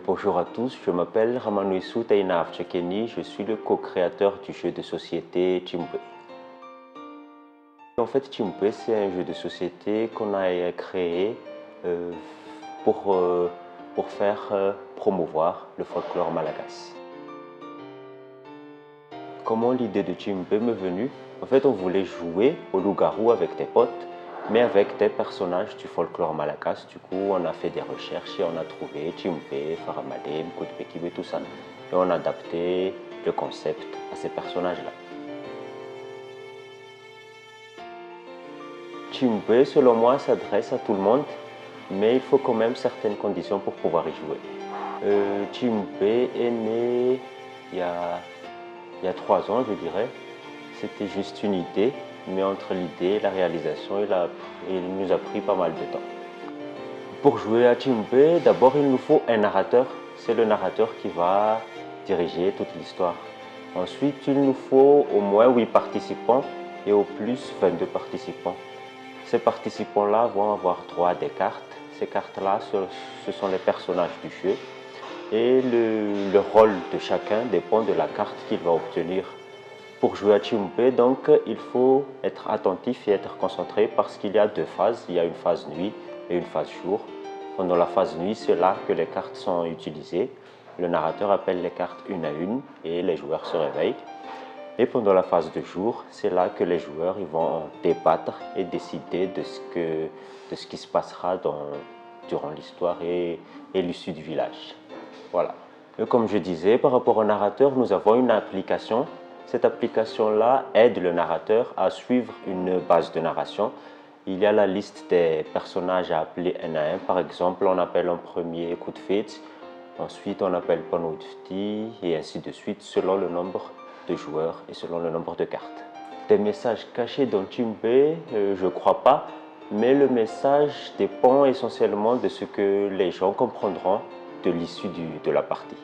Bonjour à tous, je m'appelle Ramanuisu Tainav Tchekeni, je suis le co-créateur du jeu de société Chimpe. En fait, Chimpe, c'est un jeu de société qu'on a créé euh, pour, euh, pour faire promouvoir le folklore malagasy. Comment l'idée de Chimpe m'est venue? En fait, on voulait jouer au loup-garou avec des potes, mais avec des personnages du folklore malagasy. Du coup, on a fait des recherches et on a trouvé Chimpe, Faramade, Mkodpekib et tout ça. Et on a adapté le concept à ces personnages-là. Chimpe, selon moi, s'adresse à tout le monde, mais il faut quand même certaines conditions pour pouvoir y jouer. Chimpe est né il y a, il y a 3 ans, je dirais. C'était juste une idée, mais entre l'idée et la réalisation, il nous a pris pas mal de temps. Pour jouer à Chimpe, d'abord il nous faut un narrateur. C'est le narrateur qui va diriger toute l'histoire. Ensuite, il nous faut au moins 8 participants et au plus 22 participants. Ces participants-là vont avoir droit à des cartes. Ces cartes-là, ce sont les personnages du jeu. Et le rôle de chacun dépend de la carte qu'il va obtenir. Pour jouer à Chimpe, donc, il faut être attentif et être concentré parce qu'il y a 2 phases. Il y a une phase nuit et une phase jour. Pendant la phase nuit, c'est là que les cartes sont utilisées. Le narrateur appelle les cartes une à une et les joueurs se réveillent. Et pendant la phase de jour, c'est là que les joueurs ils vont débattre et décider de ce qui se passera durant l'histoire et l'issue du village. Voilà. Et comme je disais, par rapport au narrateur, nous avons une application. Cette application-là aide le narrateur à suivre une base de narration. Il y a la liste des personnages à appeler un à un. Par exemple, on appelle en premier Kutfit, ensuite on appelle Panodfti et ainsi de suite selon le nombre de joueurs et selon le nombre de cartes. Des messages cachés dans Chimpe, je ne crois pas, mais le message dépend essentiellement de ce que les gens comprendront de l'issue de la partie.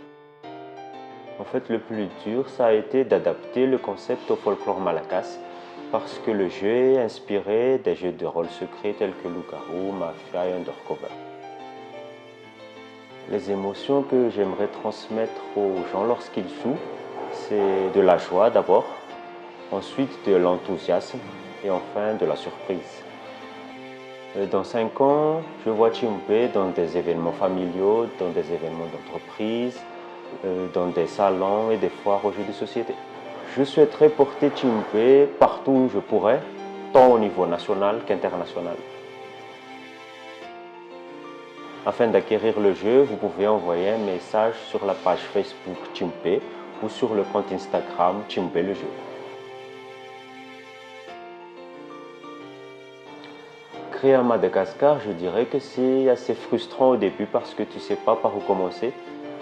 En fait, le plus dur, ça a été d'adapter le concept au folklore malagasy parce que le jeu est inspiré des jeux de rôle secrets tels que Loup-garou, Mafia et Undercover. Les émotions que j'aimerais transmettre aux gens lorsqu'ils jouent, c'est de la joie d'abord, ensuite de l'enthousiasme et enfin de la surprise. Dans 5 ans, je vois Chimpe dans des événements familiaux, dans des événements d'entreprise, dans des salons et des foires aux jeux de société. Je souhaiterais porter Chimpe partout où je pourrais, tant au niveau national qu'international. Afin d'acquérir le jeu, vous pouvez envoyer un message sur la page Facebook Chimpe ou sur le compte Instagram Chimpe le jeu. Créer à Madagascar, je dirais que c'est assez frustrant au début parce que tu ne sais pas par où commencer,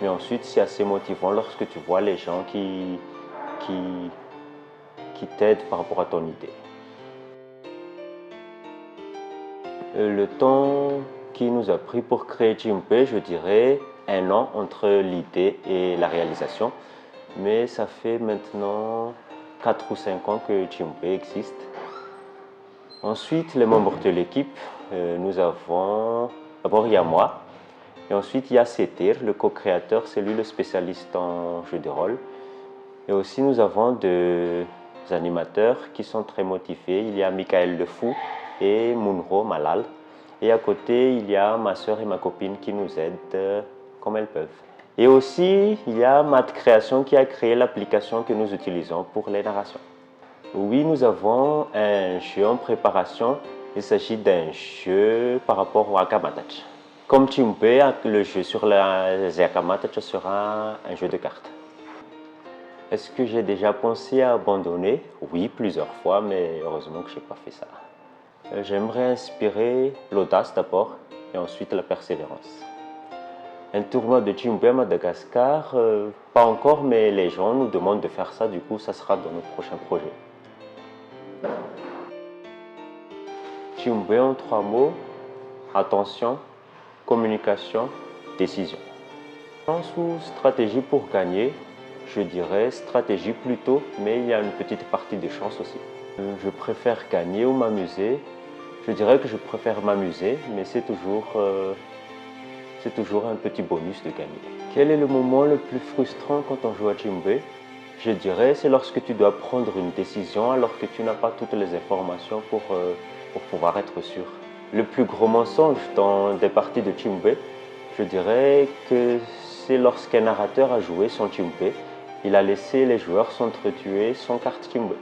mais ensuite c'est assez motivant lorsque tu vois les gens qui t'aident par rapport à ton idée. Le temps qui nous a pris pour créer Chimpe, je dirais 1 an entre l'idée et la réalisation, mais ça fait maintenant 4 ou 5 ans que Chimpe existe. Ensuite, les membres de l'équipe, nous avons, d'abord il y a moi, et ensuite il y a Setir, le co-créateur, c'est lui le spécialiste en jeu de rôle. Et aussi nous avons 2 animateurs qui sont très motivés, il y a Michael Le Fou et Munro Malal. Et à côté, il y a ma soeur et ma copine qui nous aident comme elles peuvent. Et aussi, il y a Math Création qui a créé l'application que nous utilisons pour les narrations. Oui, nous avons un jeu en préparation. Il s'agit d'un jeu par rapport au Akamatach. Comme Chimpe, le jeu sur les Akamatach sera un jeu de cartes. Est-ce que j'ai déjà pensé à abandonner? Oui, plusieurs fois, mais heureusement que je n'ai pas fait ça. J'aimerais inspirer l'audace d'abord et ensuite la persévérance. Un tournoi de Chimpe à Madagascar, pas encore, mais les gens nous demandent de faire ça, du coup ça sera dans nos prochains projets. Chimpe en 3 mots, attention, communication, décision. Sous stratégie pour gagner, je dirais stratégie plutôt, mais il y a une petite partie de chance aussi. Je préfère gagner ou m'amuser. Je dirais que je préfère m'amuser, mais c'est toujours c'est toujours un petit bonus de gagner. Quel est le moment le plus frustrant quand on joue à Djimbe? Je dirais c'est lorsque tu dois prendre une décision alors que tu n'as pas toutes les informations pour pouvoir être sûr. Le plus gros mensonge dans des parties de Djimbe, je dirais que c'est lorsqu'un narrateur a joué son Djimbe, il a laissé les joueurs s'entretuer sans carte Djimbe.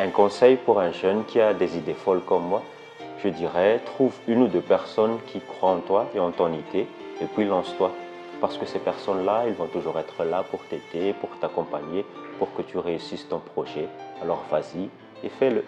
Un conseil pour un jeune qui a des idées folles comme moi, je dirais trouve une ou deux personnes qui croient en toi et en ton idée et puis lance-toi. Parce que ces personnes-là, ils vont toujours être là pour t'aider, pour t'accompagner, pour que tu réussisses ton projet. Alors vas-y et fais-le.